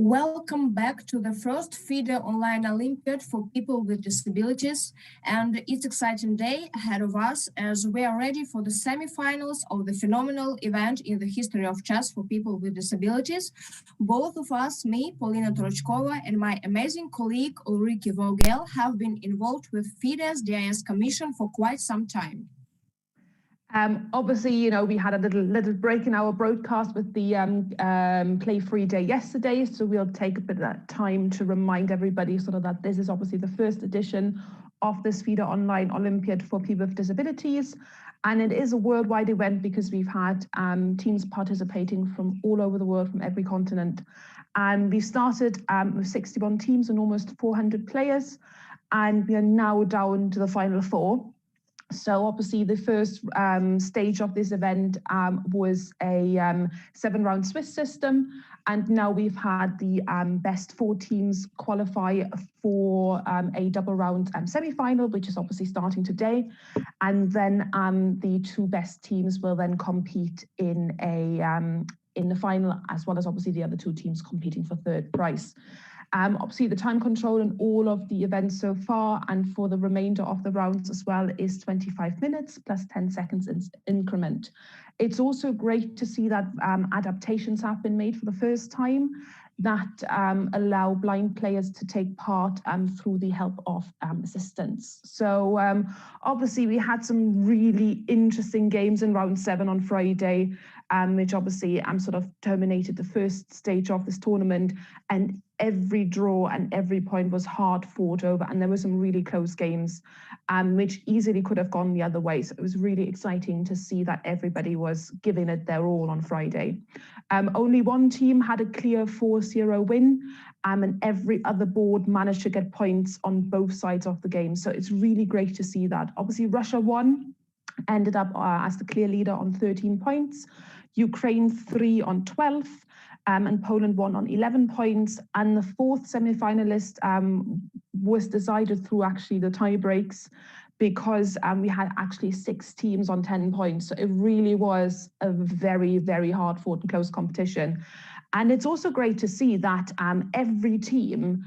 Welcome back to the first FIDE online Olympiad for people with disabilities, and it's an exciting day ahead of us as we are ready for the semi-finals of the phenomenal event in the history of chess for people with disabilities. Both of us, me, Polina Torochkova, and my amazing colleague Ulrike Vogel have been involved with FIDE's DIS Commission for quite some time. Obviously, we had a little break in our broadcast with the play-free day yesterday, so we'll take a bit of that time to remind everybody sort of that this is obviously the first edition of this FIDE Online Olympiad for people with disabilities, and it is a worldwide event because we've had teams participating from all over the world, from every continent, and we started with 61 teams and almost 400 players, and we are now down to the final four. So obviously the first stage of this event was a 7-round Swiss system, and now we've had the best 4 teams qualify for a double round semi-final, which is obviously starting today, and then the 2 best teams will then compete in the final, as well as obviously the other 2 teams competing for third prize. Obviously, the time control in all of the events so far and for the remainder of the rounds as well is 25 minutes plus 10 seconds in increment. It's also great to see that adaptations have been made for the first time that allow blind players to take part through the help of assistants. So obviously we had some really interesting games in round 7 on Friday, which obviously sort of terminated the first stage of this tournament, and every draw and every point was hard fought over, and there were some really close games which easily could have gone the other way. So it was really exciting to see that everybody was giving it their all on Friday. Only one team had a clear 4-0 win, and every other board managed to get points on both sides of the game. So it's really great to see that. Obviously Russia won, ended up as the clear leader on 13 points, Ukraine 3 on 12, and Poland won on 11 points. And the 4th semi-finalist was decided through actually the tie breaks, because we had actually 6 teams on 10 points. So it really was a very, very hard fought and close competition. And it's also great to see that every team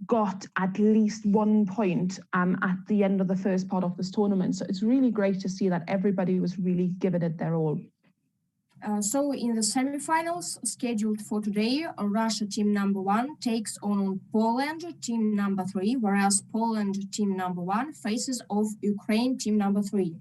got at least 1 point at the end of the first part of this tournament. So it's really great to see that everybody was really giving it their all. So in the semi-finals scheduled for today, Russia team number 1 takes on Poland team number 3, whereas Poland team number 1 faces off Ukraine team number 3.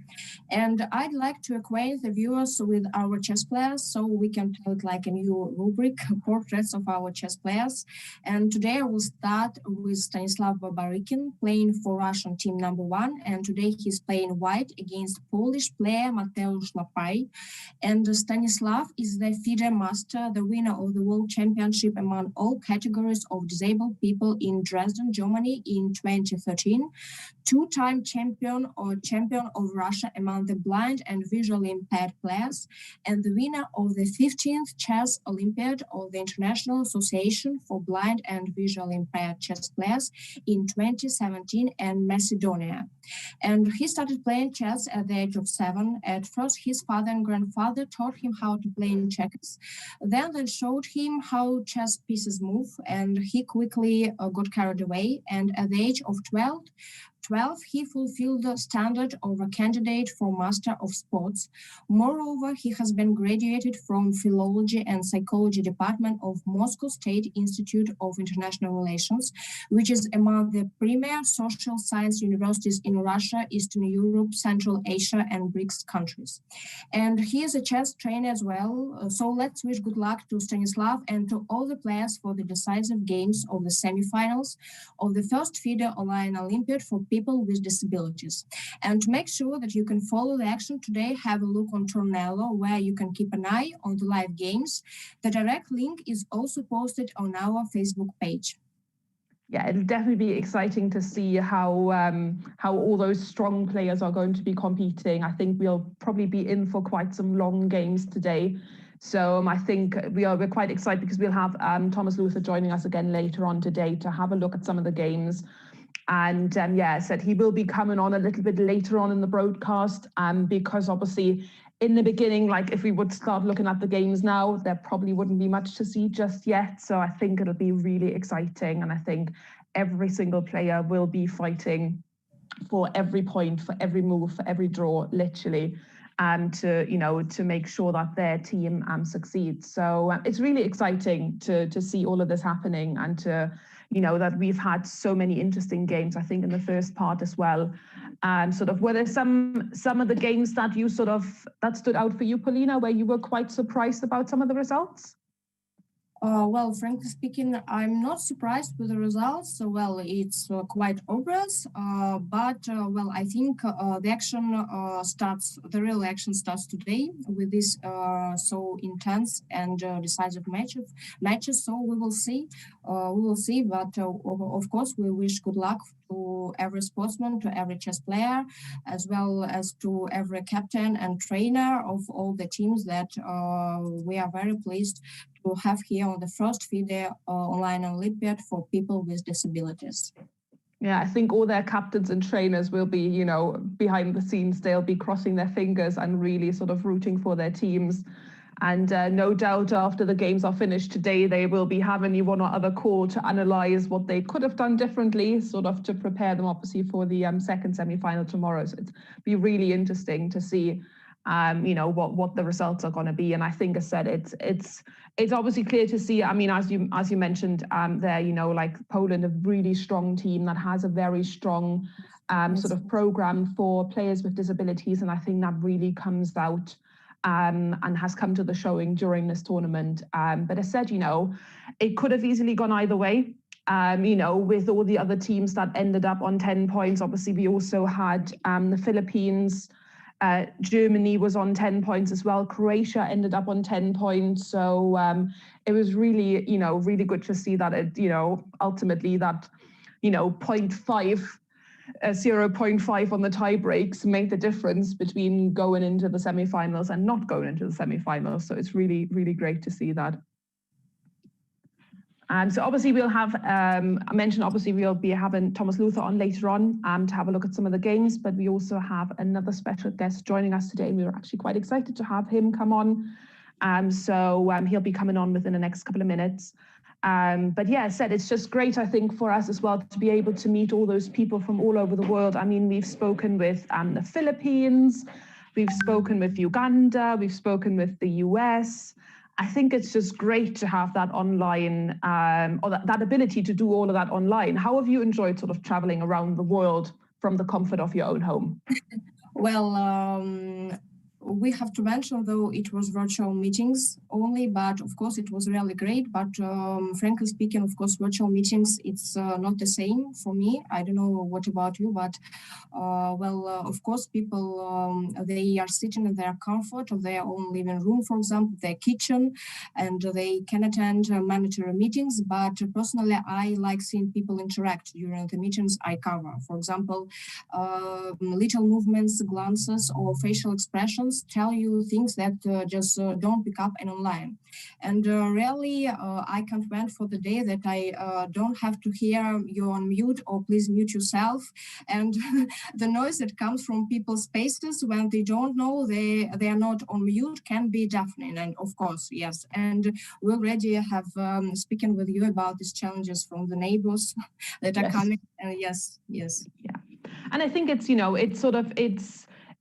And I'd like to acquaint the viewers with our chess players, so we can put like a new rubric, portraits of our chess players. And today I will start with Stanislav Babarykin playing for Russian team number 1, and today he's playing white against Polish player Mateusz Lapaj. And Stanislav is the FIDE master, the winner of the World Championship among all categories of disabled people in Dresden, Germany in 2013, 2-time champion or champion of Russia among the blind and visually impaired players, and the winner of the 15th Chess Olympiad of the International Association for Blind and Visually Impaired Chess Players in 2017 in Macedonia. And he started playing chess at the age of 7. At first, his father and grandfather taught him how to play in checkers. Then they showed him how chess pieces move, and he quickly got carried away. And at the age of 12, he fulfilled the standard of a candidate for Master of Sports. Moreover, he has been graduated from Philology and Psychology Department of Moscow State Institute of International Relations, which is among the premier social science universities in Russia, Eastern Europe, Central Asia, and BRICS countries. And he is a chess trainer as well. So let's wish good luck to Stanislav and to all the players for the decisive games of the semifinals of the first FIDE Online Olympiad for people with disabilities. And to make sure that you can follow the action today, have a look on Tornello, where you can keep an eye on the live games. The direct link is also posted on our Facebook page. Yeah, it'll definitely be exciting to see how all those strong players are going to be competing. I think we'll probably be in for quite some long games today. So I think we're quite excited because we'll have Thomas Luther joining us again later on today to have a look at some of the games. And yeah, I said he will be coming on a little bit later on in the broadcast because obviously in the beginning, like if we would start looking at the games now, there probably wouldn't be much to see just yet. So I think it'll be really exciting. And I think every single player will be fighting for every point, for every move, for every draw, literally, to make sure that their team succeeds. So it's really exciting to see all of this happening, and to that we've had so many interesting games, I think, in the first part as well. Were there some of the games that you that stood out for you, Polina, where you were quite surprised about some of the results? Well, frankly speaking, I'm not surprised with the results. Well, it's quite obvious, but I think the real action starts today with this so intense and decisive matches. So we will see. But of course, we wish good luck to every sportsman, to every chess player, as well as to every captain and trainer of all the teams that we are very pleased to have here on the first FIDE online Olympiad for people with disabilities. Yeah, I think all their captains and trainers will be, behind the scenes. They'll be crossing their fingers and really rooting for their teams. And no doubt after the games are finished today, they will be having one or other call to analyse what they could have done differently, to prepare them obviously for the second semi-final tomorrow. So it'll be really interesting to see, what the results are going to be. And I think, as I said, it's obviously clear to see. I mean, as you mentioned there, Poland, a really strong team that has a very strong program for players with disabilities, and I think that really comes out. And has come to the showing during this tournament. But as said, it could have easily gone either way. With all the other teams that ended up on 10 points. Obviously, we also had the Philippines. Germany was on 10 points as well. Croatia ended up on 10 points. So it was really, really good to see that ultimately that, 0.5 on the tie breaks made the difference between going into the semi-finals and not going into the semi-finals. So it's really, really great to see that. And so obviously we'll have, I mentioned obviously we'll be having Thomas Luther on later on to have a look at some of the games, but we also have another special guest joining us today, and we were actually quite excited to have him come on. He'll be coming on within the next couple of minutes. But yeah, as I said, it's just great, I think, for us as well to be able to meet all those people from all over the world. I mean, we've spoken with the Philippines, we've spoken with Uganda, we've spoken with the US. I think it's just great to have that online, or that ability to do all of that online. How have you enjoyed traveling around the world from the comfort of your own home? Well, we have to mention, though, it was virtual meetings only, but of course it was really great. But frankly speaking, of course, virtual meetings, it's not the same for me. I don't know what about you, but of course, people, they are sitting in their comfort of their own living room, for example, their kitchen, and they can attend mandatory meetings. But personally, I like seeing people interact during the meetings I cover. For example, little movements, glances, or facial expressions tell you things that just don't pick up in online. And really, I can't wait for the day that I don't have to hear you on mute or please mute yourself. And the noise that comes from people's faces when they don't know they are not on mute can be deafening. And of course, yes. And we already have speaking with you about these challenges from the neighbors that are coming. Yes. Yeah. And I think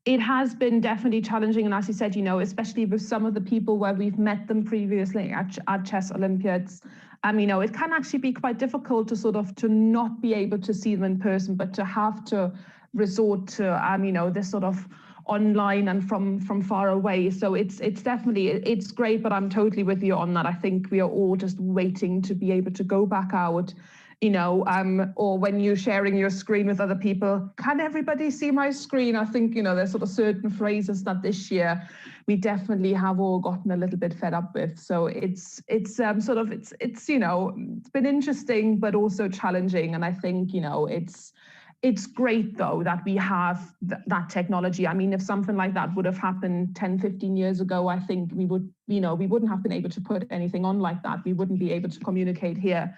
it has been definitely challenging. And as you said, especially with some of the people where we've met them previously at Chess Olympiads, it can actually be quite difficult to not be able to see them in person, but to have to resort to, this online and from far away. So it's definitely, it's great, but I'm totally with you on that. I think we are all just waiting to be able to go back out, or when you're sharing your screen with other people, can everybody see my screen? I think, there's certain phrases that this year we definitely have all gotten a little bit fed up with. So it's been interesting, but also challenging. And I think, it's great, though, that we have that technology. I mean, if something like that would have happened 10, 15 years ago, I think we wouldn't have been able to put anything on like that. We wouldn't be able to communicate here,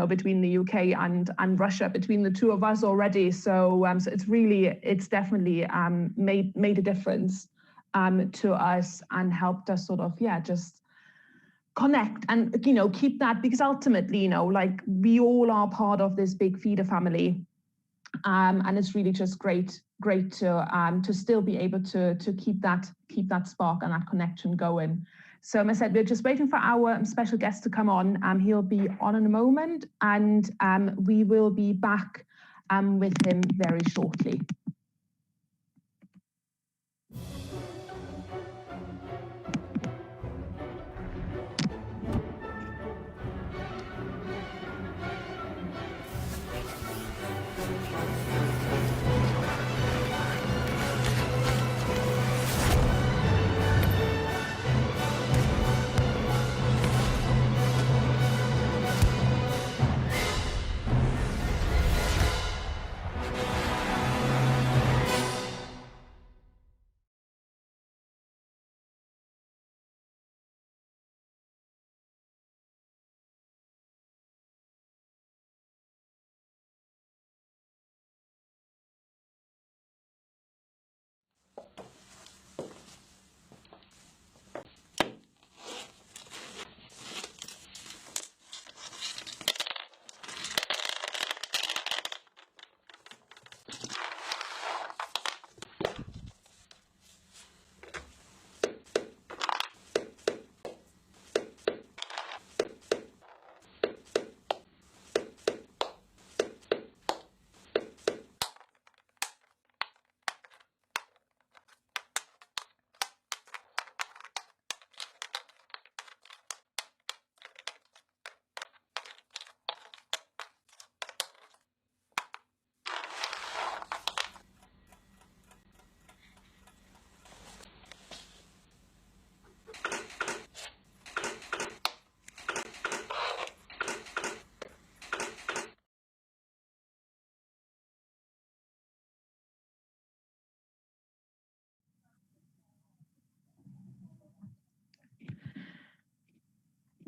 between the UK and Russia, between the two of us already. So it's definitely made a difference. to us and helped us sort of, just connect and, keep that, because ultimately, like we all are part of this big feeder family. And it's really just great to still be able to keep that spark and that connection going. So as I said, we're just waiting for our special guest to come on. He'll be on in a moment, and we will be back with him very shortly.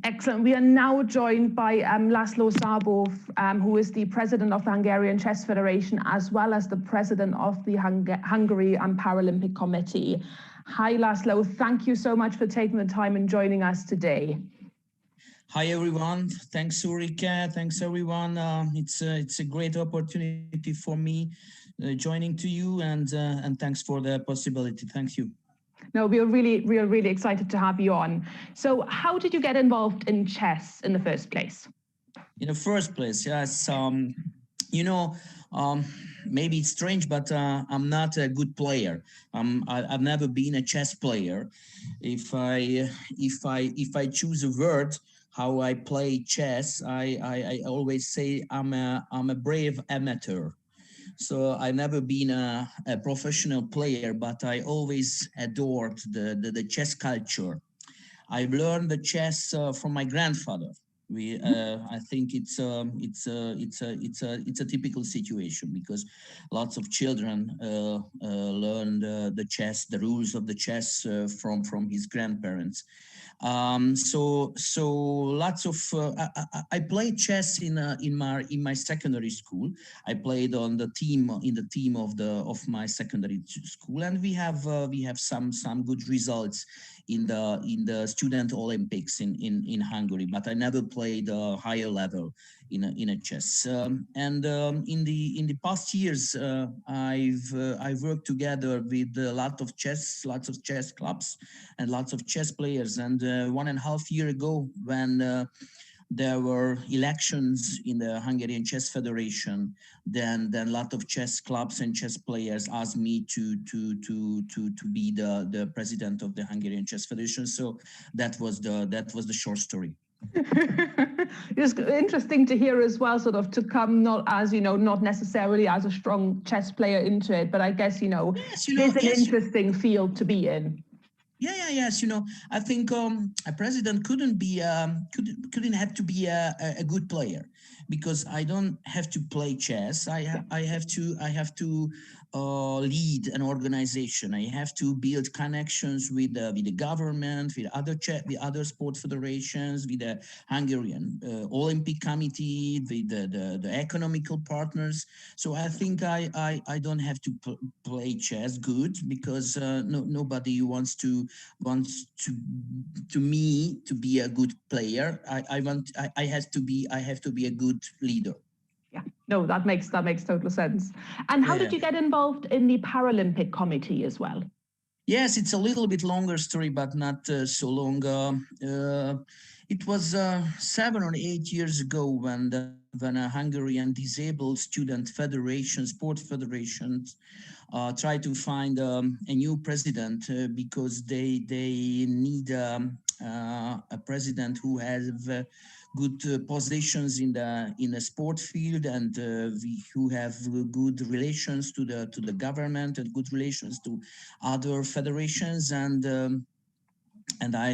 Excellent. We are now joined by Laszlo Szabo, who is the president of the Hungarian Chess Federation, as well as the president of the Hungary Paralympic Committee. Hi, Laszlo. Thank you so much for taking the time and joining us today. Hi, everyone. Thanks, Ulrike. Thanks, everyone. It's a great opportunity for me joining to you, and thanks for the possibility. Thank you. No, we are really excited to have you on. So how did you get involved in chess in the first place? In the first place, yes. Maybe it's strange, but I'm not a good player. I've never been a chess player. If I choose a word how I play chess, I always say I'm a brave amateur. So I've never been a professional player, but I always adored the chess culture. I've learned the chess from my grandfather. I think it's a typical situation, because lots of children learn the rules of the chess from his grandparents. So lots of I played chess in my secondary school. I played in the team of my secondary school, and we have some good results in the student Olympics in Hungary, but I never played a higher level in a chess. In the past years, I've worked together with lots of chess clubs and lots of chess players. And 1.5 years ago, when there were elections in the Hungarian Chess Federation, then a lot of chess clubs and chess players asked me to be the president of the Hungarian Chess Federation. So that was the short story. It's interesting to hear as well, sort of to come not as, not necessarily as a strong chess player into it, but I guess, it's an interesting field to be in. Yes. I think a president couldn't have to be a good player, because I don't have to play chess. I have to lead an organization. I have to build connections with the government, with other sport federations, with the Hungarian Olympic Committee, with the economical partners. So I think I don't have to play chess good, because nobody wants me to be a good player. I have to be a good leader. Yeah, no, that makes total sense. And how did you get involved in the Paralympic Committee as well? Yes, it's a little bit longer story, but not so long. It was 7 or 8 years ago when a Hungarian disabled student federation, sport federations, tried to find a new president because they need a president who has good positions in the sport field, and who have good relations to the government and good relations to other federations, and I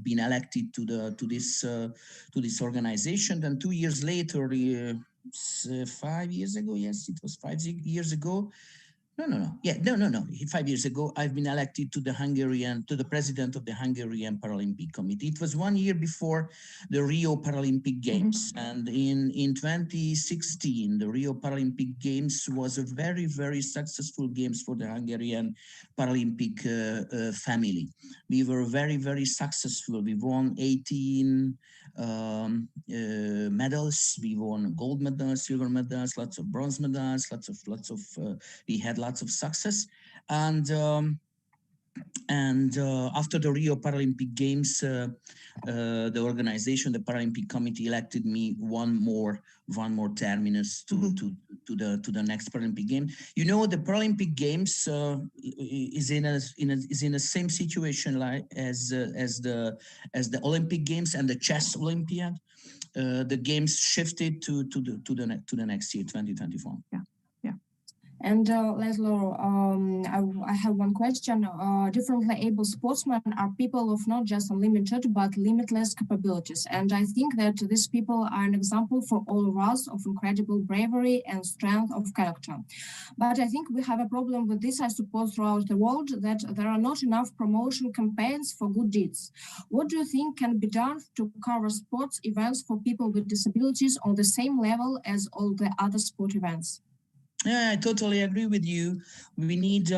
been elected to this organization. And 2 years later, 5 years ago, yes, it was 5 years ago. No. 5 years ago, I've been elected to the president of the Hungarian Paralympic Committee. It was 1 year before the Rio Paralympic Games. And in 2016, the Rio Paralympic Games was a very, very successful games for the Hungarian Paralympic family. We were very, very successful. We won 18 medals. We won gold medals, silver medals, lots of bronze medals, we had lots of success. And after the Rio Paralympic Games, the organization, the Paralympic Committee, elected me one more terminus to the next Paralympic game. You know, the Paralympic Games is in the same situation like as the Olympic Games and the chess Olympiad. The games shifted to the next year, 2024. Yeah. And Laszlo, I have one question. Differently able sportsmen are people of not just unlimited but limitless capabilities. And I think that these people are an example for all of us of incredible bravery and strength of character. But I think we have a problem with this, I suppose, throughout the world, that there are not enough promotion campaigns for good deeds. What do you think can be done to cover sports events for people with disabilities on the same level as all the other sport events? Yeah, I totally agree with you. We need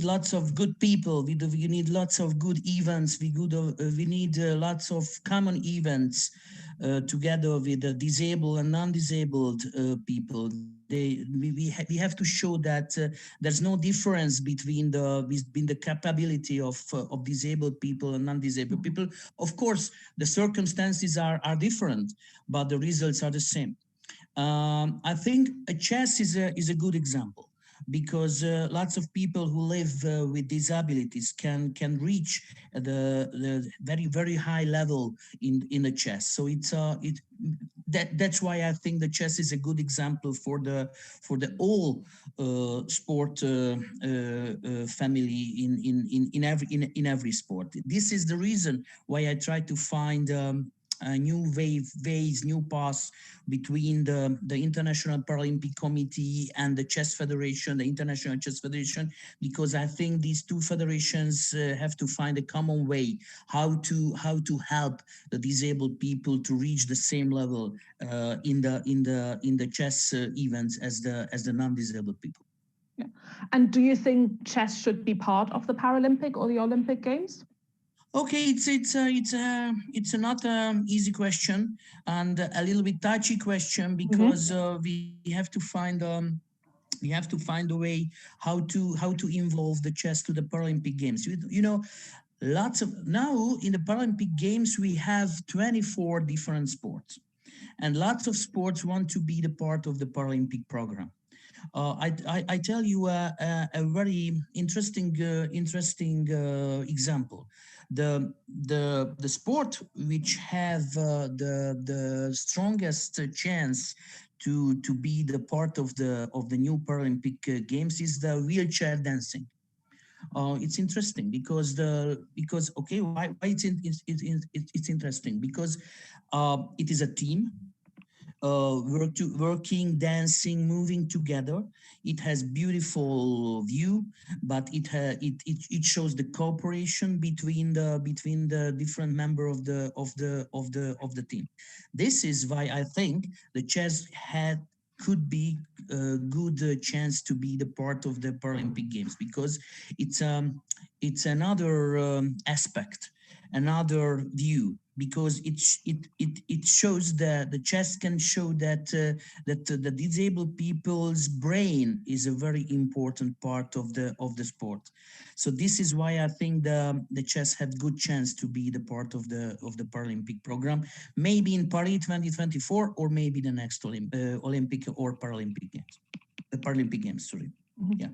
lots of good people. We need lots of good events. We need lots of common events together with the disabled and non-disabled people. We have to show that there's no difference between the capability of disabled people and non-disabled people. Of course, the circumstances are different, but the results are the same. I think chess is a good example, because lots of people who live with disabilities can reach the very, very high level in the chess. So that's why I think the chess is a good example for the all sport family in every sport. This is the reason why I try to find new ways, new paths between the International Paralympic Committee and the Chess Federation, the International Chess Federation, because I think these two federations have to find a common way how to help the disabled people to reach the same level in the chess events as the non-disabled people. Yeah. And do you think chess should be part of the Paralympic or the Olympic Games? Okay, it's not an easy question and a little bit touchy question, because we have to find a way how to involve the chess to the Paralympic Games. You know, now in the Paralympic Games we have 24 different sports, and lots of sports want to be the part of the Paralympic program. I tell you a very interesting example. The sport which have the strongest chance to be the part of the new Paralympic Games is the wheelchair dancing. It's interesting because why it's interesting, because it is a team. working, dancing, moving together. It has beautiful view, but it shows the cooperation between the different member of the team. This is why I think the chess could be a good chance to be the part of the Paralympic Games, because it's another aspect, another view, because it shows that the chess can show that the disabled people's brain is a very important part of the sport. So this is why I think the chess had good chance to be the part of the Paralympic program, maybe in Paris 2024, or maybe the next Olympic or Paralympic Games, the Paralympic Games. Sorry. Yeah.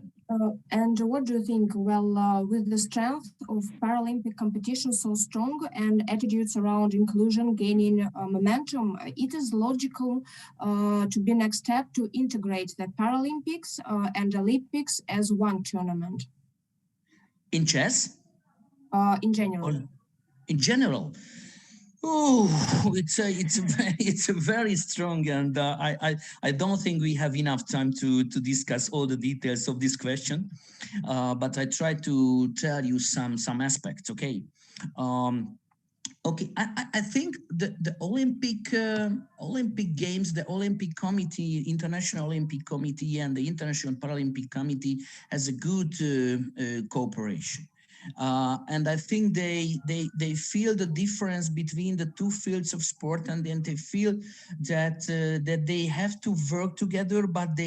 And what do you think? Well, with the strength of Paralympic competition so strong and attitudes around inclusion gaining momentum, it is logical to be next step to integrate the Paralympics and Olympics as one tournament. In chess? In general. Or in general? Oh, it's a very strong, and I don't think we have enough time to discuss all the details of this question, but I try to tell you some aspects. Okay, okay. I think the Olympic Games, the Olympic Committee, International Olympic Committee, and the International Paralympic Committee has a good cooperation. And I think they feel the difference between the two fields of sport, and then they feel that that they have to work together, but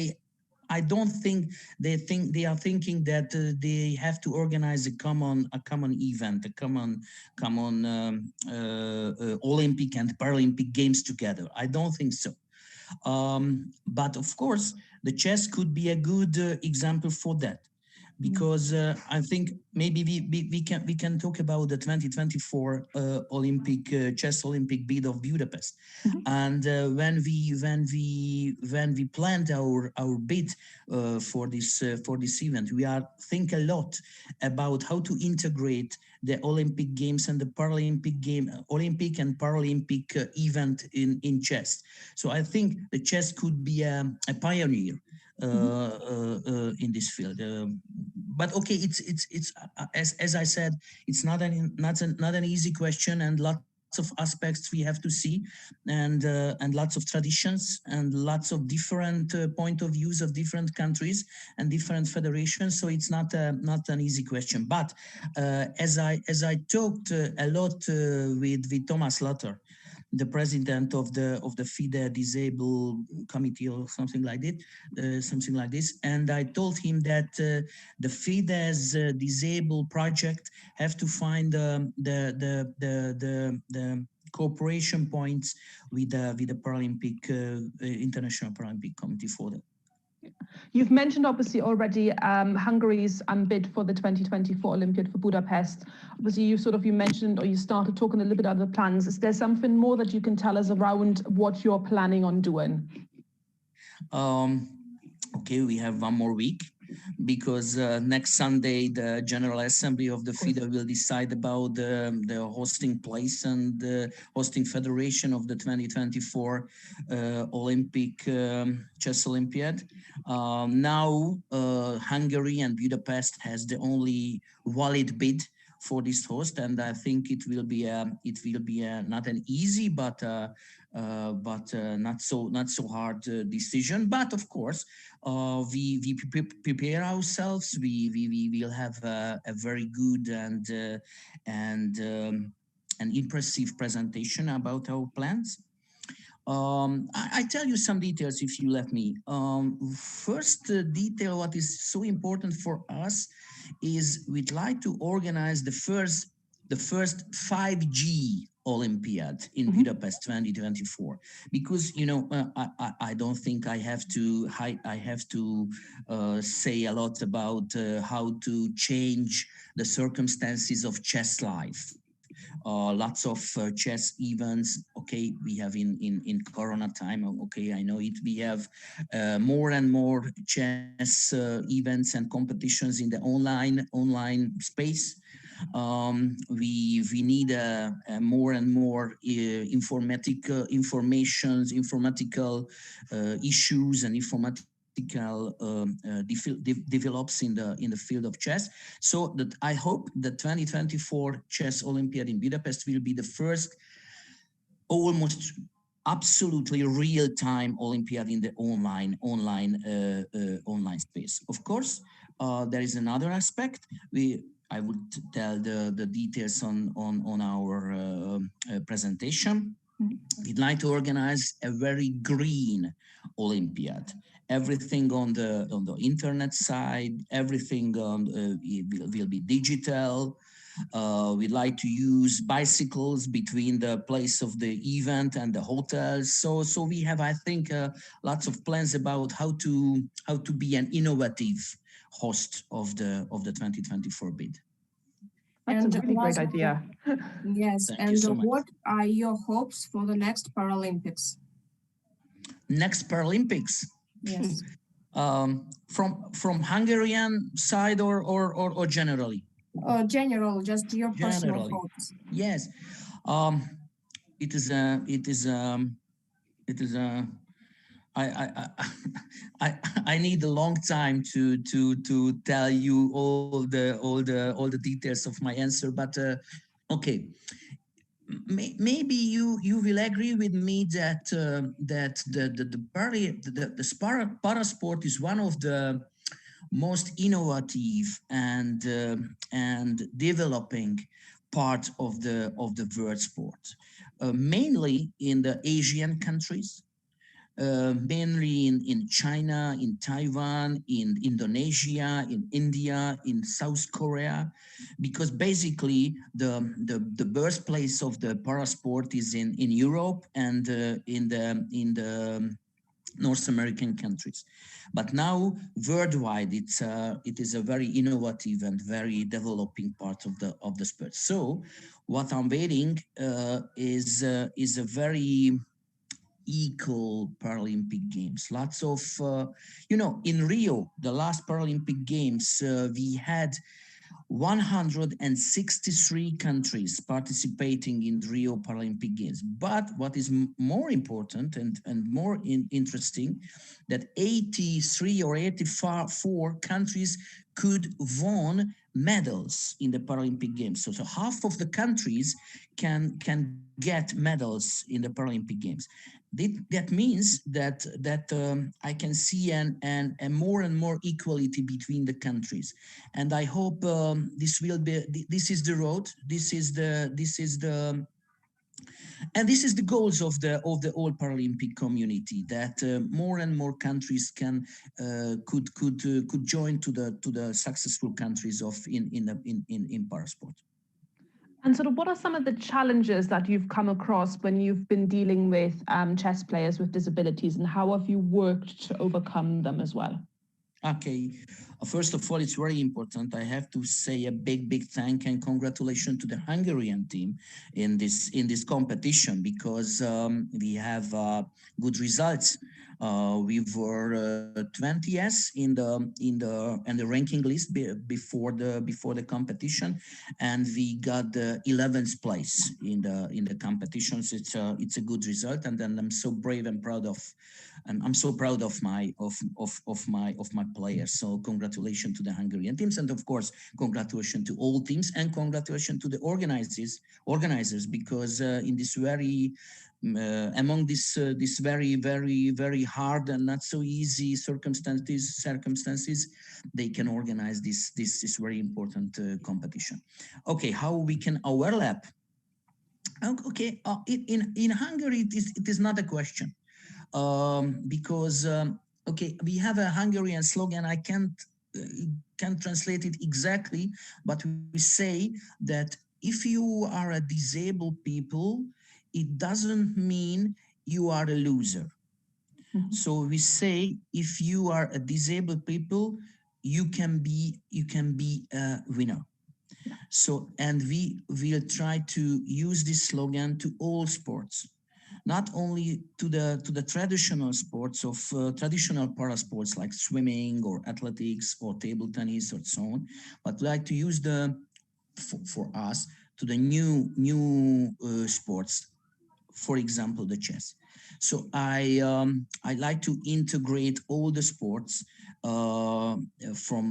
I don't think they are thinking that they have to organize a common event, a common Olympic and Paralympic Games together. I don't think so. But of course, the chess could be a good example for that, because I think maybe we can talk about the 2024 Olympic chess Olympic bid of Budapest. And when we planned our bid for this event, we are think a lot about how to integrate the Olympic Games and the Olympic and Paralympic event in chess. So I think the chess could be a pioneer in this field. But okay, it's as I said, it's not an easy question, and lots of aspects we have to see, and lots of traditions and lots of different point of views of different countries and different federations. So it's not an easy question. But as I talked a lot with Thomas Lotter, the president of the FIDE Disabled Committee or something like this, and I told him that the FIDE's Disabled project have to find the cooperation points with the Paralympic International Paralympic Committee for that. You've mentioned obviously already Hungary's bid for the 2024 Olympiad for Budapest. Obviously, you mentioned, or you started talking a little bit about the plans. Is there something more that you can tell us around what you're planning on doing? Okay, we have one more week, because next Sunday the General Assembly of the FIDE will decide about the hosting place and the hosting federation of the 2024 Olympic Chess Olympiad. Now Hungary and Budapest has the only valid bid for this host, and I think it will be not an easy but not so hard decision. But of course, we prepare ourselves. We will have a very good and impressive presentation about our plans. I tell you some details if you let me. First detail, what is so important for us is we'd like to organize the first 5G Olympiad in Budapest 2024, because I don't think I have to say a lot about how to change the circumstances of chess life. Lots of chess events. Okay, we have in Corona time. Okay, I know it. We have more and more chess events and competitions in the online space. We need more and more informatical issues and informatical develops in the field of chess. So that I hope the 2024 Chess Olympiad in Budapest will be the first almost absolutely real-time Olympiad in the online space. Of course, there is another aspect. I would tell the details on our presentation. We'd like to organize a very green Olympiad. Everything on the internet side, everything will be digital. We'd like to use bicycles between the place of the event and the hotels. So we have, I think, lots of plans about how to be an innovative host of the 2024 bid. That's a really great idea. Yes, Thank and you so much. what are your hopes for the next Paralympics? Next Paralympics? Yes. From Hungarian side or generally? General, just your personal Generally. hopes. Yes. It is I need a long time to tell you all the details of my answer, but okay. Maybe you will agree with me that that the para sport is one of the most innovative and developing part of the world sport, mainly in the Asian countries. Mainly in China, in Taiwan, in Indonesia, in India, in South Korea, because basically the birthplace of the para sport is in Europe and in the North American countries. But now worldwide, it is a very innovative and very developing part of the sport. So what I'm waiting is a very equal Paralympic Games. Lots of, in Rio, the last Paralympic Games, we had 163 countries participating in Rio Paralympic Games. But what is more important and more interesting, that 83 or 84 countries could won medals in the Paralympic Games. So half of the countries can get medals in the Paralympic Games. That means that I can see a more and more equality between the countries, and I hope this is the road. This is the goals of the all Paralympic community, that more and more countries could join to the successful countries of in parasport. And sort of what are some of the challenges that you've come across when you've been dealing with chess players with disabilities, and how have you worked to overcome them as well? Okay, first of all, it's very important. I have to say a big thank and congratulations to the Hungarian team in this competition, because we have good results. We were 20th in the ranking list before the competition, and we got the 11th place in the competitions. It's a good result, and then I'm so brave and proud of. And I'm so proud of my players. So congratulations to the Hungarian teams, and of course congratulations to all teams, and congratulations to the organizers, because in this very among this very hard and not so easy circumstances, they can organize this very important competition. Okay, how we can overlap? Okay, in Hungary it is not a question. Because okay, we have a Hungarian slogan. I can't translate it exactly, but we say that if you are a disabled people, it doesn't mean you are a loser. Mm-hmm. So we say if you are a disabled people, you can be a winner. Yeah. So, and we will try to use this slogan to all sports, not only to the traditional sports of traditional para sports like swimming or athletics or table tennis or so on, but like to use the for us to the new sports, for example, the chess. So I like to integrate all the sports from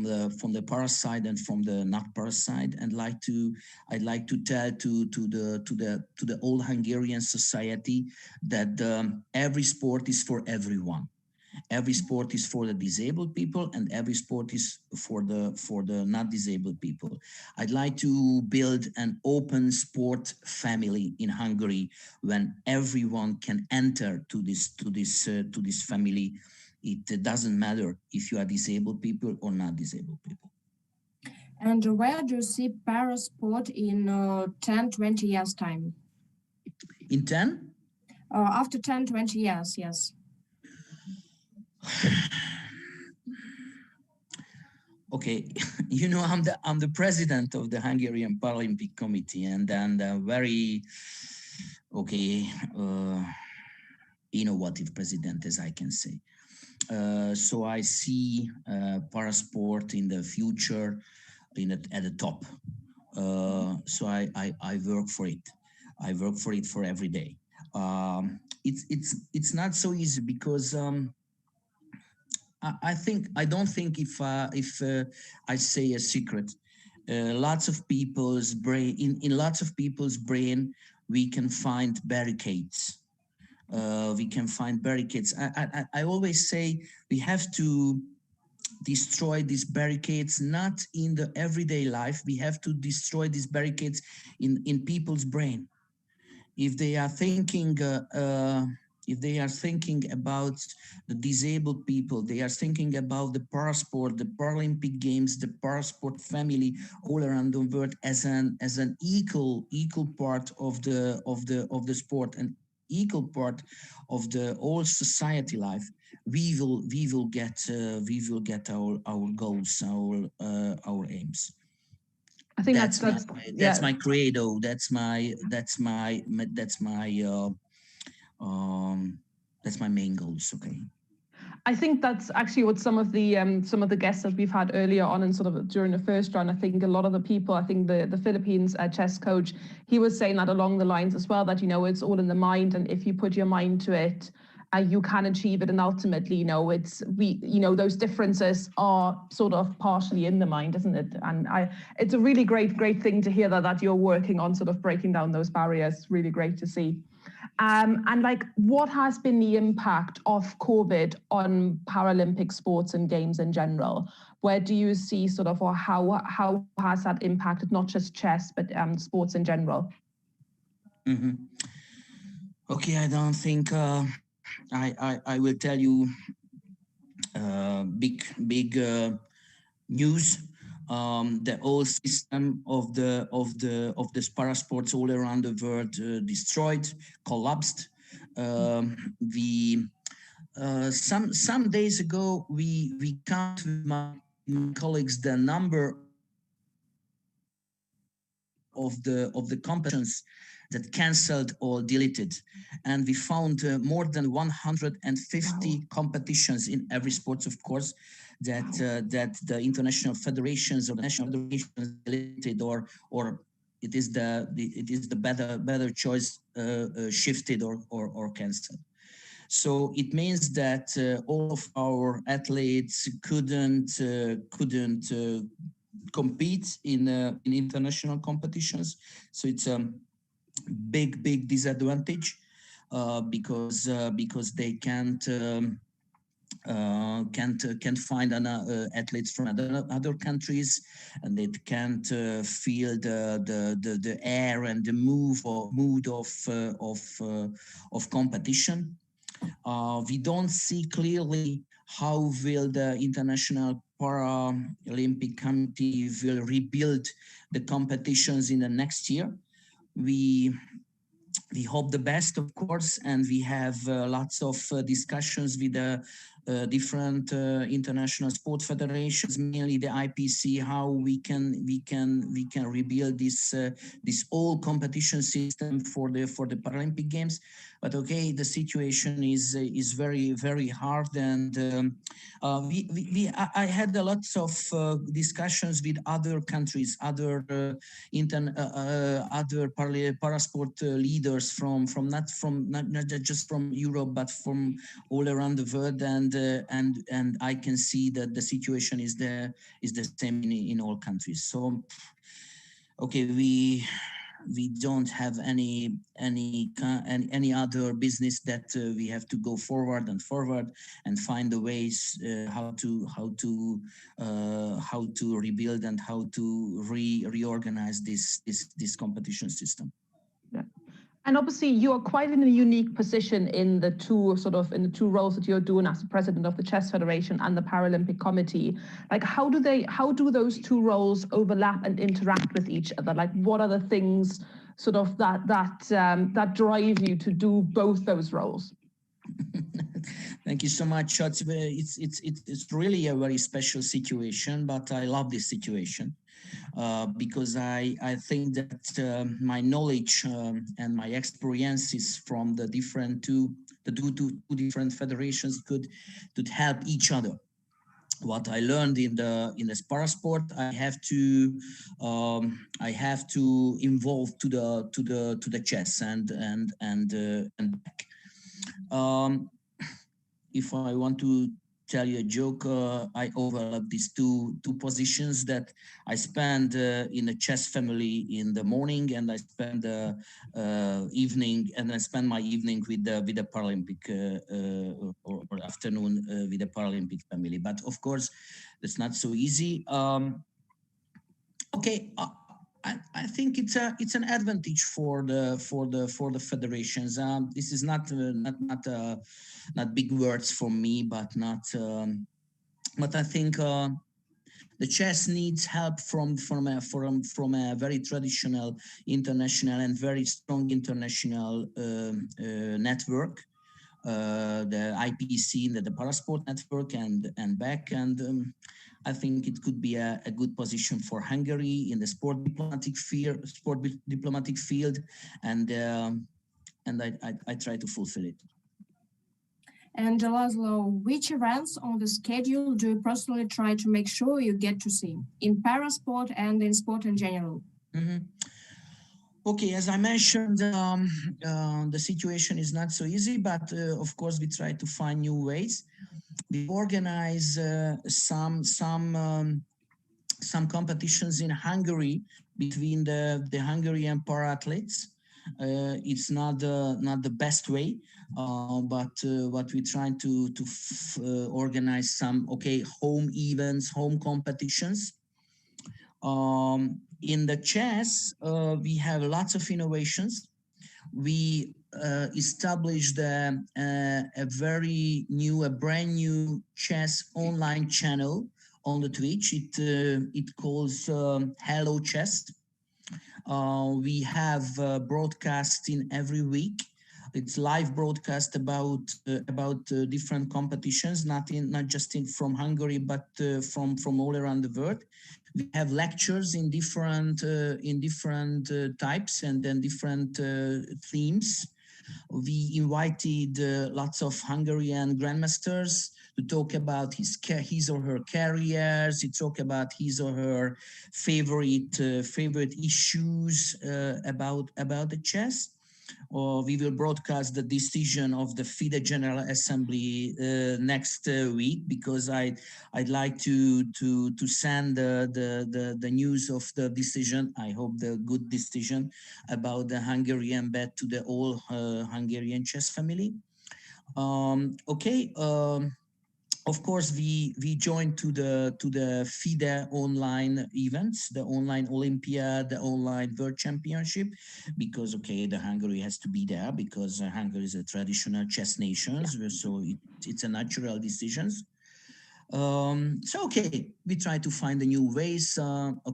the para side and from the not para side, and I'd like to tell to the old Hungarian society that every sport is for everyone. Every sport is for the disabled people, and every sport is for the not disabled people. I'd like to build an open sport family in Hungary, when everyone can enter to this family. It doesn't matter if you are disabled people or not disabled people. And where do you see para sport in 10, 20 years time? In 10? After 10, 20 years, yes. Okay, you know, I'm the president of the Hungarian Paralympic Committee, and very innovative president, as I can say. So I see parasport in the future at the top. So I work for it. I work for it for every day. It's not so easy, because I don't think if I say a secret, lots of people's brain, in lots of people's brain, we can find barricades. We can find barricades. I always say we have to destroy these barricades, not in the everyday life. We have to destroy these barricades in people's brain. If they are thinking about the disabled people, they are thinking about the parasport, the Paralympic Games, the parasport family all around the world as an equal part of the sport, an equal part of the whole society life. We will get our goals, our aims. I think That's yeah. my credo. That's my main goals. Okay. I think that's actually what some of the guests that we've had earlier on and sort of during the first round. I think a lot of the people, I think the Philippines chess coach, he was saying that along the lines as well, that, you know, it's all in the mind, and if you put your mind to it, you can achieve it. And ultimately, you know, those differences are sort of partially in the mind, isn't it? And it's a really great thing to hear that you're working on sort of breaking down those barriers. Really great to see. And like, what has been the impact of COVID on Paralympic sports and games in general? Where do you see sort of, or how has that impacted not just chess, but sports in general? Mm-hmm. Okay, I don't think I will tell you big news. The whole system of the parasports all around the world destroyed, collapsed. Some days ago we counted with my colleagues the number of the competitions that cancelled or deleted, and we found more than 150 competitions in every sport, of course, that the international federations or the national federations deleted, or it is the better choice shifted or cancelled. So it means that all of our athletes couldn't compete in international competitions. So it's a big disadvantage because they can't find athletes from other countries, and they can't feel the air and the mood of competition. We don't see clearly how will the International Paralympic Committee will rebuild the competitions in the next year. We hope the best, of course, and we have lots of discussions with the different international sport federations, mainly the IPC, how we can rebuild this old competition system for the Paralympic Games. But okay, the situation is very hard, and I had a lot of discussions with other countries, other parasport leaders from not just from Europe, but from all around the world, and I can see that the situation is the same in all countries. So okay, we don't have any other business that we have to go forward and find the ways how to rebuild and how to reorganize this competition system. Yeah. And obviously, you are quite in a unique position in the two roles that you're doing as the president of the Chess Federation and the Paralympic Committee. Like, how do those two roles overlap and interact with each other? Like, what are the things sort of that drive you to do both those roles? Thank you so much. It's really a very special situation, but I love this situation. Because I think that my knowledge and my experiences from the two different federations could help each other. What I learned in the parasport, I have to involve to the chess and back. If I want to tell you a joke, I overlap these two positions that I spend in the chess family in the morning, and I spend the evening, and I spend my evening with the Paralympic or afternoon with the Paralympic family. But of course, it's not so easy. Okay. I think it's an advantage for the federations. This is not big words for me, but I think the chess needs help from a very traditional international and very strong international network, the IPC, the Parasport network, and back. And I think it could be a good position for Hungary in the sport diplomatic field, and I try to fulfill it. And Laszlo, which events on the schedule do you personally try to make sure you get to see in parasport and in sport in general? Mm-hmm. Okay, as I mentioned, the situation is not so easy, but of course we try to find new ways. We organize some competitions in Hungary between the Hungarian para athletes. It's not the best way, but what we try to organize some home events, home competitions. In the chess, we have lots of innovations. We established a brand new chess online channel on the Twitch. It calls Hello Chess. We have broadcasting every week. It's live broadcast about different competitions, not just from Hungary, but from all around the world. We have lectures in different types and then different themes. We invited lots of Hungarian grandmasters to talk about his or her careers, to talk about his or her favorite issues about the chess. We will broadcast the decision of the FIDE General Assembly next week, because I'd like to send the news of the decision. I hope the good decision about the Hungarian bet to the all Hungarian chess family. Of course, we joined to the FIDE online events, the online Olympiad, the online World Championship, because the Hungary has to be there, because Hungary is a traditional chess nation, so it's a natural decision. We try to find the new ways.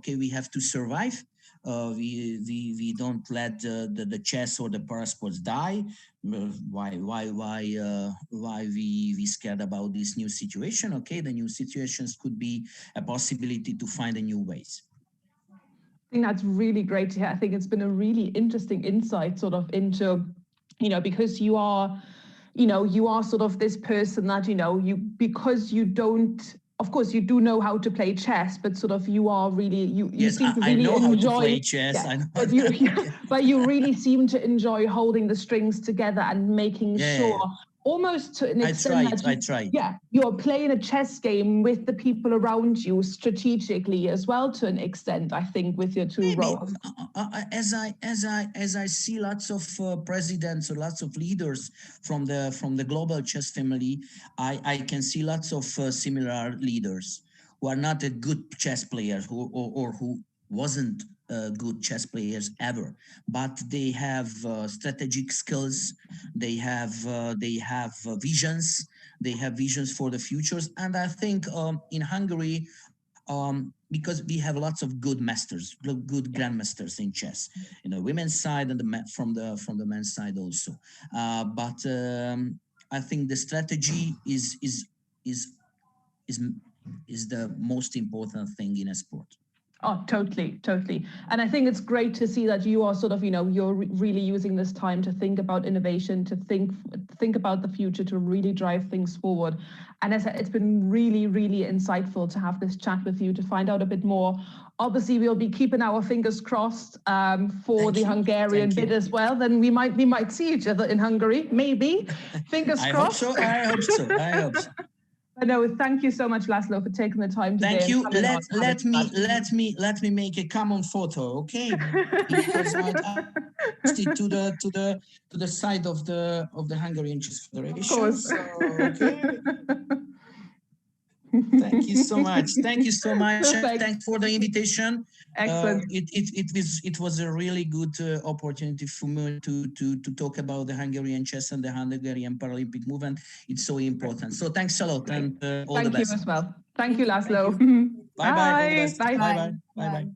We have to survive. we don't let the chess or the parasports die. Why we scared about this new situation? Okay, the new situations could be a possibility to find a new ways. I think that's really great to hear. I think it's been a really interesting insight sort of into, because you are sort of this person that, because you don't, of course, you do know how to play chess, but sort of you are really, you yes, seem to I really know enjoy how to play chess. Yeah, I know but you really seem to enjoy holding the strings together and making sure, almost to an extent I tried. Yeah, you're playing a chess game with the people around you strategically as well, to an extent, I think, with your two roles. As I see lots of presidents or lots of leaders from the global chess family, I can see lots of similar leaders who are not a good chess players or who wasn't good chess players ever, but they have strategic skills, they have visions, they have visions for the futures. And I think in Hungary, because we have lots of good masters, good grandmasters in chess, women's side and from the men's side also. But I think the strategy is the most important thing in a sport. Oh, totally. And I think it's great to see that you are sort of, you're really using this time to think about innovation, to think about the future, to really drive things forward. And as I said, it's been really, really insightful to have this chat with you, to find out a bit more. Obviously, we'll be keeping our fingers crossed for the Hungarian bid as well. Then we might see each other in Hungary, maybe. Fingers crossed. I hope so. No, thank you so much, Laszlo, for taking the time today. Thank you. Let me make a common photo, okay? Because I stick to the side of the Hungarian Chess Federation. Of course. So, okay. Thank you so much. Perfect. Thanks for the invitation. Excellent. It was a really good opportunity for me to talk about the Hungarian chess and the Hungarian Paralympic movement. It's so important. So thanks a lot, and all the best. Thank you as well. Thank you, Laszlo. Bye. Bye.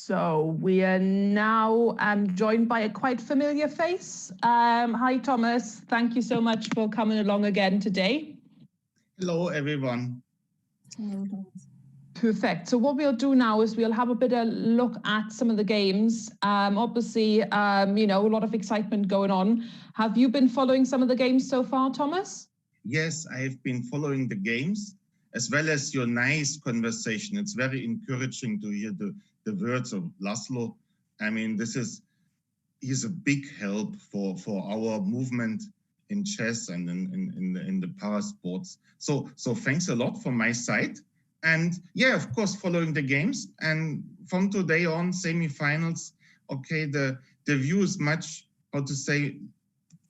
So we are now joined by a quite familiar face. Hi, Thomas. Thank you so much for coming along again today. Hello, everyone. Hello, Thomas. Perfect. So what we'll do now is we'll have a bit of look at some of the games. Obviously, a lot of excitement going on. Have you been following some of the games so far, Thomas? Yes, I have been following the games as well as your nice conversation. It's very encouraging to hear the words of Laszlo. I mean, this is he's a big help for our movement in chess and in the para sports. So thanks a lot from my side. And yeah, of course, following the games. And from today on, semifinals, okay, the view is much, how to say,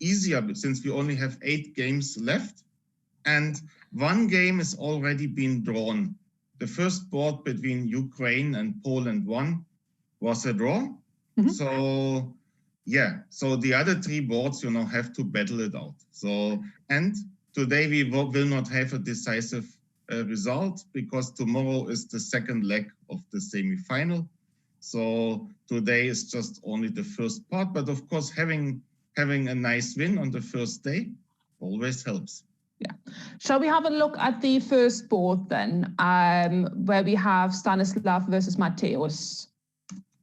easier, since we only have 8 games left. And 1 game has already been drawn. The first board between Ukraine and Poland won was a draw. So yeah, so the other 3 boards, you know, have to battle it out. So, and today we will not have a decisive result, because tomorrow is the second leg of the semi-final. So today is just only the first part, but of course having a nice win on the first day always helps. Yeah. Shall we have a look at the first board then, where we have Stanislav versus Mateusz?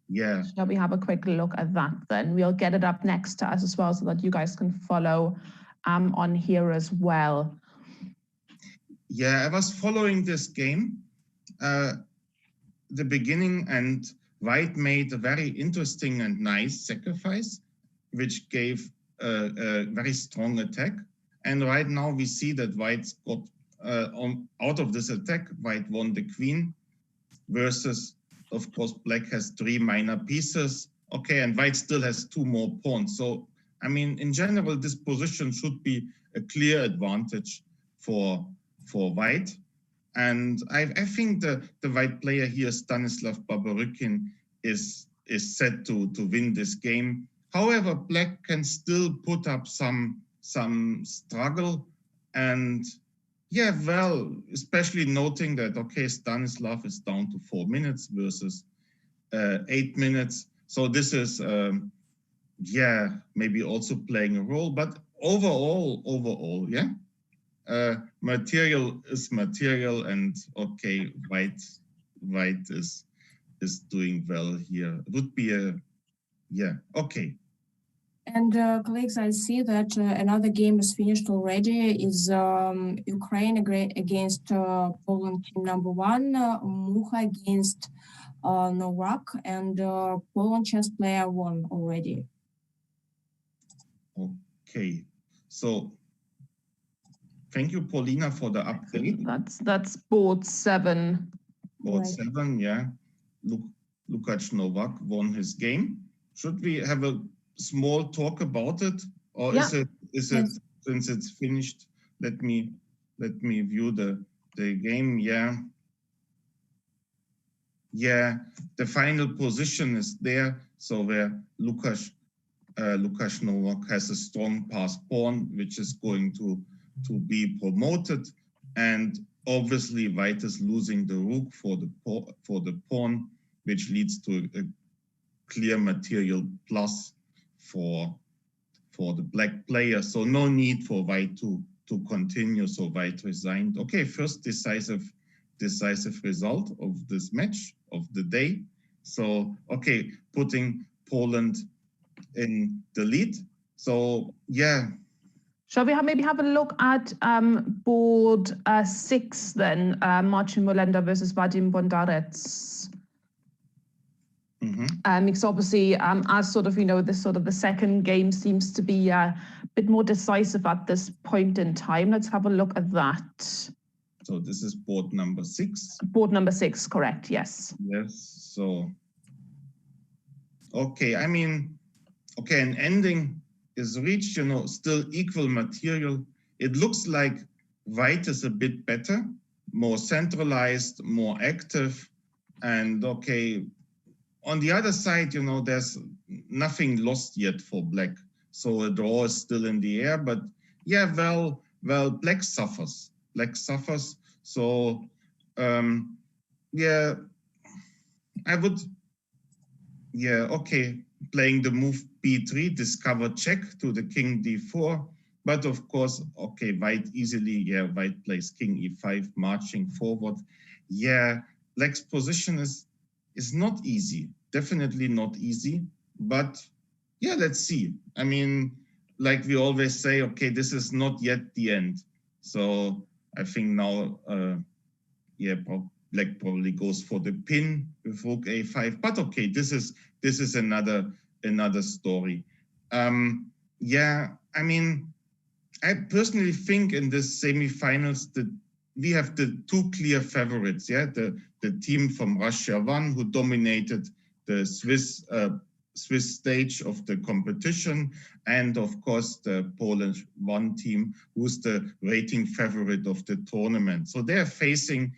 Yeah. Shall we have a quick look at that then? We'll get it up next to us as well, so that you guys can follow on here as well. Yeah, I was following this game, the beginning, and White made a very interesting and nice sacrifice, which gave a very strong attack. And right now we see that White's got, out of this attack, White won the queen, versus, of course, Black has 3 minor pieces. Okay, and White still has 2 more pawns. So, I mean, in general, this position should be a clear advantage for White. And I think the White player here, Stanislav Babarykin, is set to win this game. However, Black can still put up some struggle. And yeah, well, especially noting that, okay, Stanislav is down to 4 minutes versus 8 minutes. So this is, yeah, maybe also playing a role, but overall, yeah. Material is material, and okay, White is doing well here. It would be a, yeah, okay. And colleagues, I see that another game is finished already. Is Ukraine against Poland team number 1, Mucha against Novak, and Poland chess player won already. Okay, so thank you, Polina, for the update. That's board 7. Board 7, yeah. Lukáš Novák won his game. Should we have a small talk about it, or yeah. is it since it's finished? Let me view the game. Yeah, the final position is there. So where Lukáš Novák has a strong pass pawn, which is going to be promoted, and obviously White is losing the rook for the pawn, which leads to a clear material plus for the Black player. So no need for White to continue. So White resigned. Okay, first decisive result of this match of the day. So okay, putting Poland in the lead. So yeah. Shall we maybe have a look at board 6 then, Marcin Molenda versus Vadim Bondarec? Because obviously, as sort of, you know, this sort of the second game seems to be a bit more decisive at this point in time. Let's have a look at that. So this is board number 6. Board number 6, correct? Yes. Yes. So okay, I mean, okay, an ending is reached. You know, still equal material. It looks like White is a bit better, more centralized, more active, and okay. On the other side, you know, there's nothing lost yet for Black. So a draw is still in the air, but yeah, well, Black suffers. Black suffers. So, yeah, I would, yeah, okay, playing the move b3, discover check to the king d4. But of course, okay, White easily, yeah, White plays king e5, marching forward. Yeah, Black's position is not easy, definitely not easy, but yeah, let's see. I mean, like we always say, okay, this is not yet the end. So I think now, yeah, Black probably goes for the pin with rook a5, but okay, this is another another story. Yeah, I mean, I personally think in this semifinals that we have the two clear favorites. Yeah, the team from Russia won, who dominated the Swiss stage of the competition, and of course the Polish one team, who's the rating favorite of the tournament. So they are facing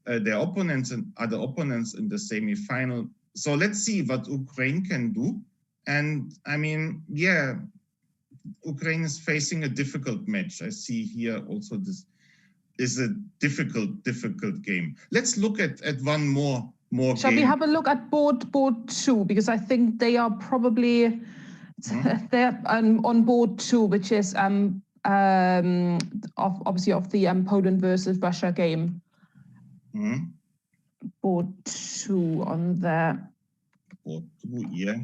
their opponents and other opponents in the semi-final. So let's see what Ukraine can do. And I mean, yeah, Ukraine is facing a difficult match. I see here also this is a difficult game. Let's look at one more Shall game. we have a look at board 2, because I think they are probably they're on board 2, which is obviously of the Poland versus Russia game. Board 2 on there. Board 2, yeah.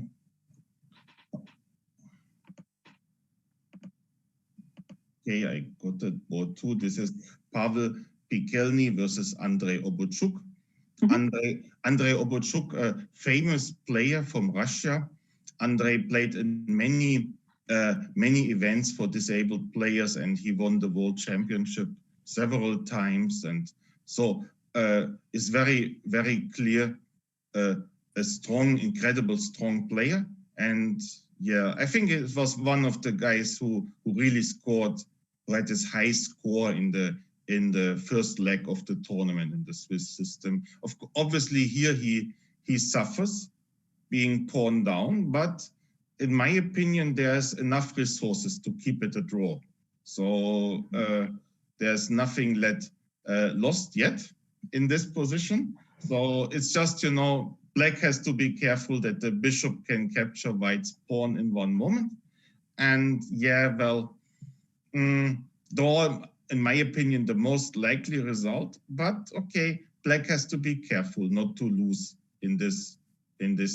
Okay, I got it. Board 2. This is Pavel Pikelny versus Andrei Obochuk. Andrei Obochuk, a famous player from Russia. Andrei played in many events for disabled players, and he won the World Championship several times. And so is very, very clear a strong, incredible strong player. And yeah, I think it was one of the guys who really scored, who had this high score in the first leg of the tournament in the Swiss system. Obviously here he suffers being torn down, but in my opinion, there's enough resources to keep it a draw. So there's nothing lost yet in this position. So it's just, you know, Black has to be careful that the bishop can capture White's pawn in one moment. And yeah, well, draw, in my opinion, the most likely result. But okay, Black has to be careful not to lose in this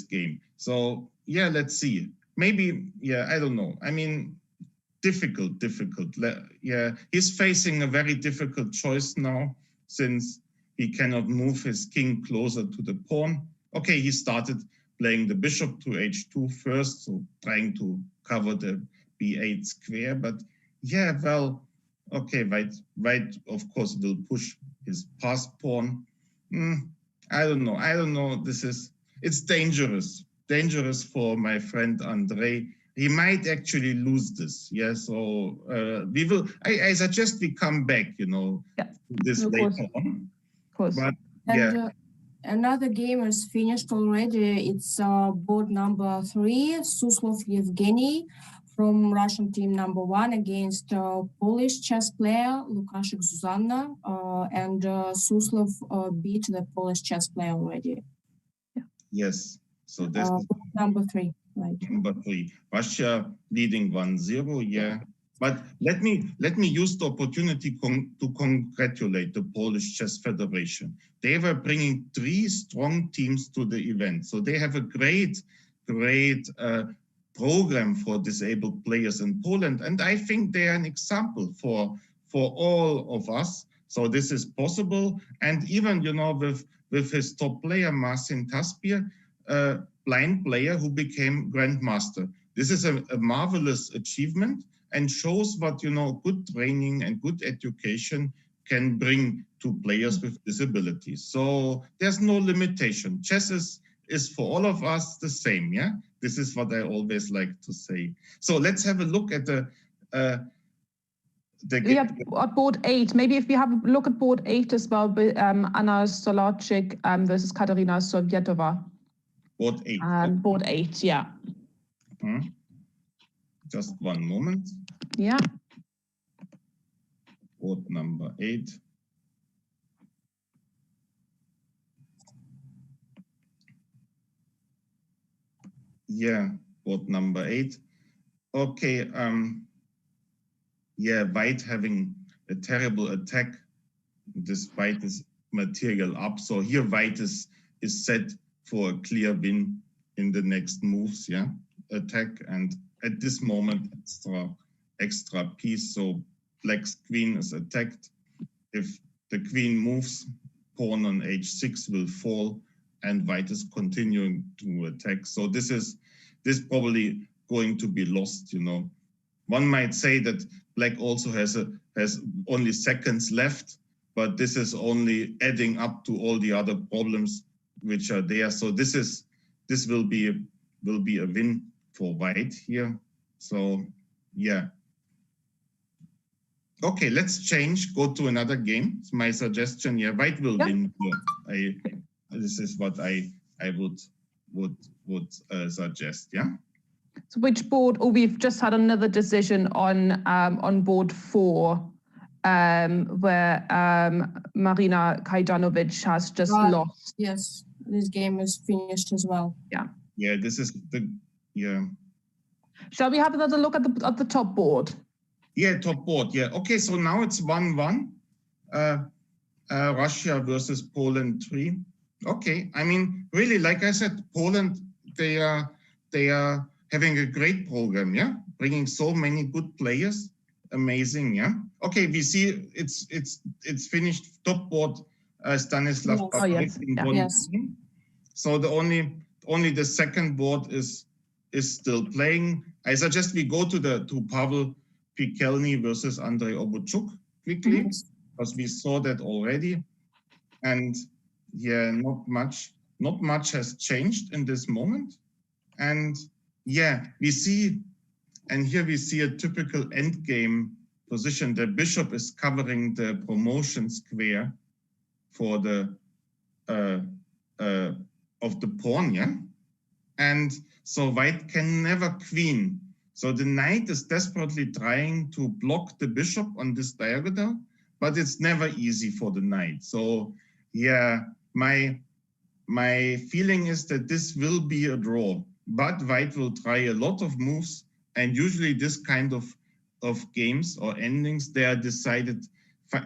game. So yeah, let's see. Maybe, yeah, I don't know. I mean, difficult. Yeah, he's facing a very difficult choice now, since he cannot move his king closer to the pawn. Okay, he started playing the bishop to h2 first, so trying to cover the b8 square. But yeah, well, okay, White of course will push his pass pawn. I don't know. It's dangerous for my friend Andrei. He might actually lose this. Yeah, so we will. I suggest we come back, you know, this later on. Of course. But And, yeah. Another game is finished already. It's board number 3, Suslov Yevgeny from Russian team number 1 against Polish chess player Lukashik Zuzanna, and Suslov beat the Polish chess player already. Yeah. Yes. So this is number 3, right? Number 3. Russia leading 1-0. Yeah. But let me use the opportunity to congratulate the Polish Chess Federation. They were bringing 3 strong teams to the event. So they have a great program for disabled players in Poland. And I think they are an example for all of us. So this is possible. And even, you know, with his top player, Marcin Taspier, a blind player who became grandmaster. This is a marvelous achievement, and shows what, you know, good training and good education can bring to players with disabilities. So there's no limitation. Chess is for all of us the same, yeah? This is what I always like to say. So let's have a look at at board 8. Maybe if we have a look at board 8 as well, with Anna Solarczyk versus Katarina Sovietova. Board 8. Board 8, yeah. Just one moment. Yeah. Board number 8. Yeah, board number 8. Okay, yeah, White having a terrible attack despite his material up. So here White is set for a clear win in the next moves, yeah, attack. And at this moment, extra piece. So Black's queen is attacked. If the queen moves, pawn on h6 will fall, and White is continuing to attack. So this is this probably going to be lost, you know. One might say that black also has only seconds left, but this is only adding up to all the other problems which are there. So this will be a win for white here. So yeah. Okay, let's change, go to another game. It's my suggestion. Yeah, white will win here. This is what I would suggest. Yeah. So which board? Oh, we've just had another decision on board 4, where Marina Kajdanovic has just lost. Yes, this game is finished as well. Yeah. Yeah, this is the Shall we have another look at the top board? Yeah, top board. Yeah. Okay, so now it's 1-1. Russia versus Poland 3. Okay, I mean, really, like I said, Poland, they are having a great program. Yeah, bringing so many good players. Amazing. Yeah. Okay, we see it's finished. Top board. Stanislav. Yes. Yes. So the only the second board is still playing. I suggest we go to Pavel Pikelny versus Andrei Obuchuk quickly, because we saw that already. And yeah, not much has changed in this moment. And yeah, we see, and here we see a typical endgame position. The bishop is covering the promotion square for the of the pawn, yeah? And so white can never queen. So the knight is desperately trying to block the bishop on this diagonal, but it's never easy for the knight. So yeah, my feeling is that this will be a draw, but white will try a lot of moves, and usually this kind of games or endings, they are decided,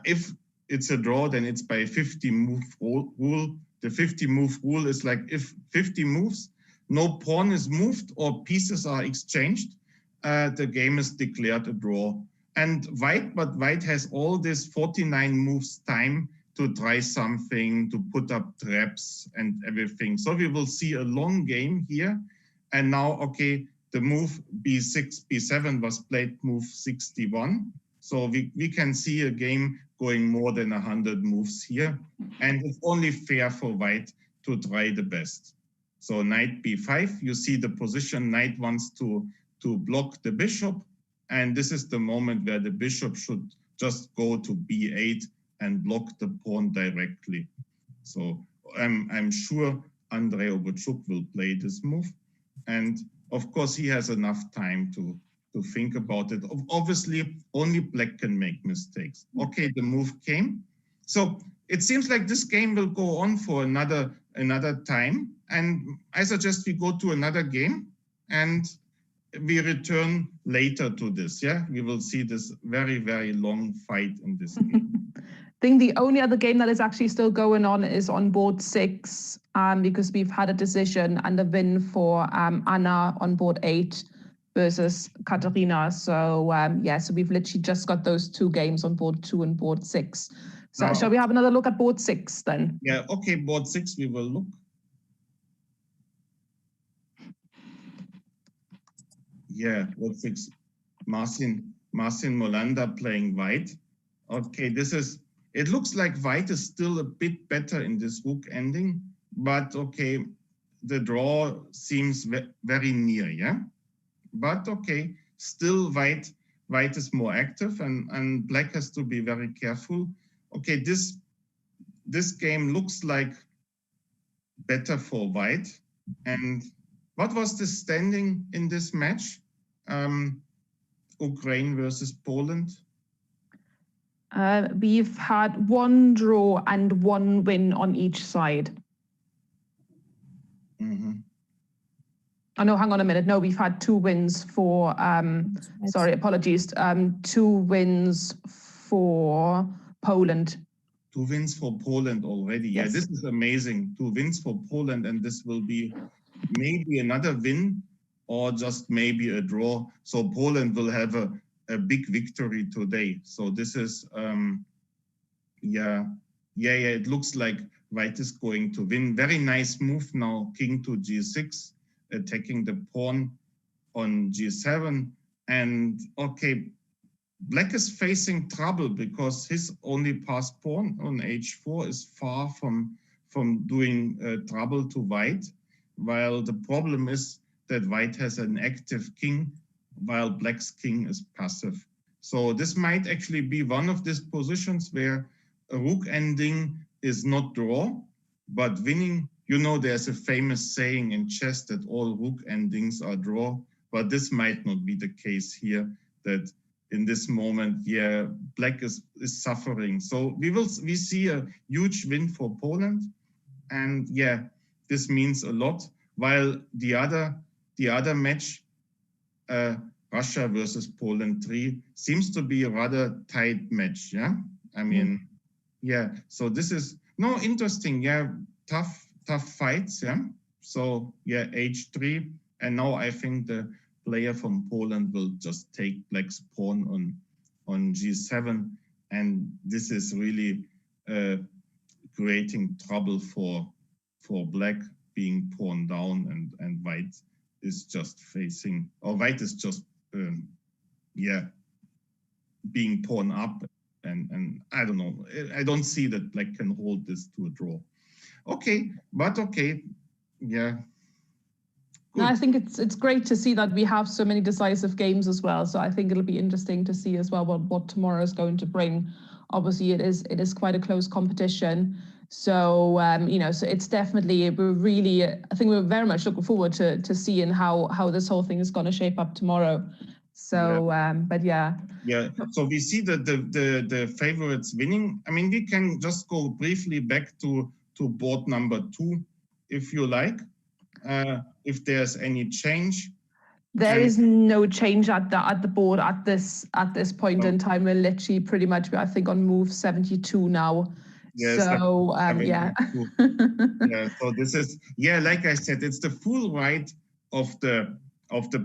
if it's a draw, then it's by 50 move rule. The 50 move rule is like, if 50 moves, no pawn is moved or pieces are exchanged, the game is declared a draw. And white has all this 49 moves time to try something, to put up traps and everything. So we will see a long game here. And now, okay, the move b6, b7 was played move 61. So we can see a game going more than 100 moves here. And it's only fair for white to try the best. So knight b5, you see the position, knight wants to block the bishop. And this is the moment where the bishop should just go to b8 and block the pawn directly. So I'm sure Andrei Obuchuk will play this move. And of course, he has enough time to think about it. Obviously, only black can make mistakes. Okay, the move came. So it seems like this game will go on for another time. And I suggest we go to another game and we return later to this. Yeah, we will see this very, very long fight in this game. I think the only other game that is actually still going on is on board 6, because we've had a decision and a win for Anna on board 8 versus Katarina. So so we've literally just got those 2 games on board 2 and board 6. So shall we have another look at board 6 then? Yeah, okay, board 6 we will look. Yeah, board 6. Marcin Molanda playing white. Okay, it looks like white is still a bit better in this rook ending, but okay, the draw seems very near, yeah? But okay, still white is more active and black has to be very careful. Okay, this game looks like better for white. And what was the standing in this match? Ukraine versus Poland? We've had 1 draw and 1 win on each side. Oh, no, hang on a minute. No, we've had 2 wins for, sorry, apologies. 2 wins for Poland. 2 wins for Poland already. Yes. Yeah, this is amazing. 2 wins for Poland, and this will be maybe another win or just maybe a draw. So Poland will have a big victory today. So this is, it looks like white is going to win. Very nice move now, king to g6. attacking the pawn on G7. And okay, Black is facing trouble because his only passed pawn on H4 is far from doing trouble to White, while the problem is that White has an active king, while Black's king is passive. So this might actually be one of these positions where a rook ending is not draw, but winning. You know, there's a famous saying in chess that all rook endings are draw, but this might not be the case here, that in this moment, yeah, Black is suffering. So we see a huge win for Poland. And yeah, this means a lot. While the other match, Russia versus Poland 3, seems to be a rather tight match. Yeah, I mean, yeah. So this is interesting. Yeah, tough fights. Yeah. So yeah, H3, and now I think the player from Poland will just take Black's pawn on G7, and this is really creating trouble for Black, being pawn down, and White is just facing, or White is just being pawn up, and I don't know. I don't see that Black can hold this to a draw. Okay, but okay, yeah. No, I think it's great to see that we have so many decisive games as well. So I think it'll be interesting to see as well what tomorrow is going to bring. Obviously, it is quite a close competition. So so it's definitely, I think we're very much looking forward to seeing how this whole thing is going to shape up tomorrow. So, but yeah. Yeah. So we see that the favorites winning. I mean, we can just go briefly back to board number 2, if you like. If there's any change. There is no change at the board at this point in time. We're literally pretty much, I think, on move 72 now. Yes, so yeah. Yeah. So this is, yeah, like I said, it's the full right of the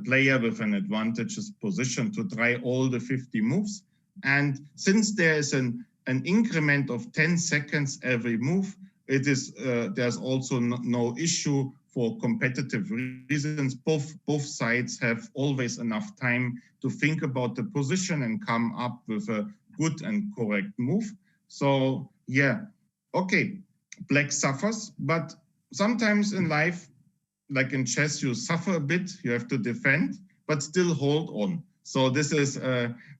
player with an advantageous position to try all the 50 moves. And since there is an increment of 10 seconds every move, it is there's also no issue for competitive reasons. Both sides have always enough time to think about the position and come up with a good and correct move. So yeah, okay, Black suffers, but sometimes in life, like in chess, you suffer a bit, you have to defend, but still hold on. So this is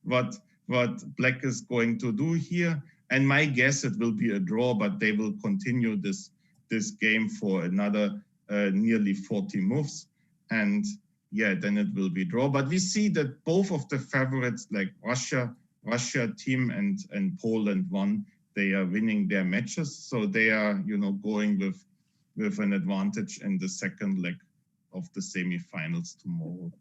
what Black is going to do here. And my guess, it will be a draw, but they will continue this game for another nearly 40 moves. And yeah, then it will be draw. But we see that both of the favorites, like Russia team and Poland won, they are winning their matches. So they are, going with an advantage in the second leg of the semifinals tomorrow.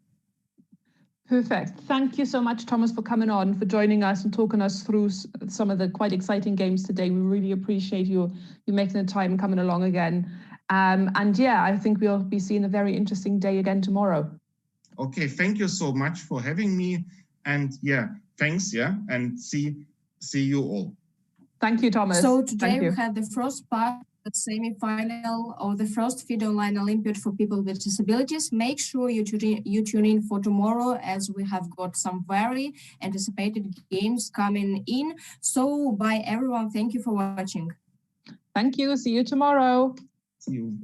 Perfect. Thank you so much, Thomas, for coming on, for joining us and talking us through some of the quite exciting games today. We really appreciate you making the time and coming along again. And yeah, I think we'll be seeing a very interesting day again tomorrow. Okay, thank you so much for having me. And yeah, thanks, yeah, and see you all. Thank you, Thomas. So today we had the first part of the semi-final of the first FIDE Online Olympiad for people with disabilities. Make sure you tune in for tomorrow, as we have got some very anticipated games coming in. So bye everyone, thank you for watching. Thank you, see you tomorrow. See you.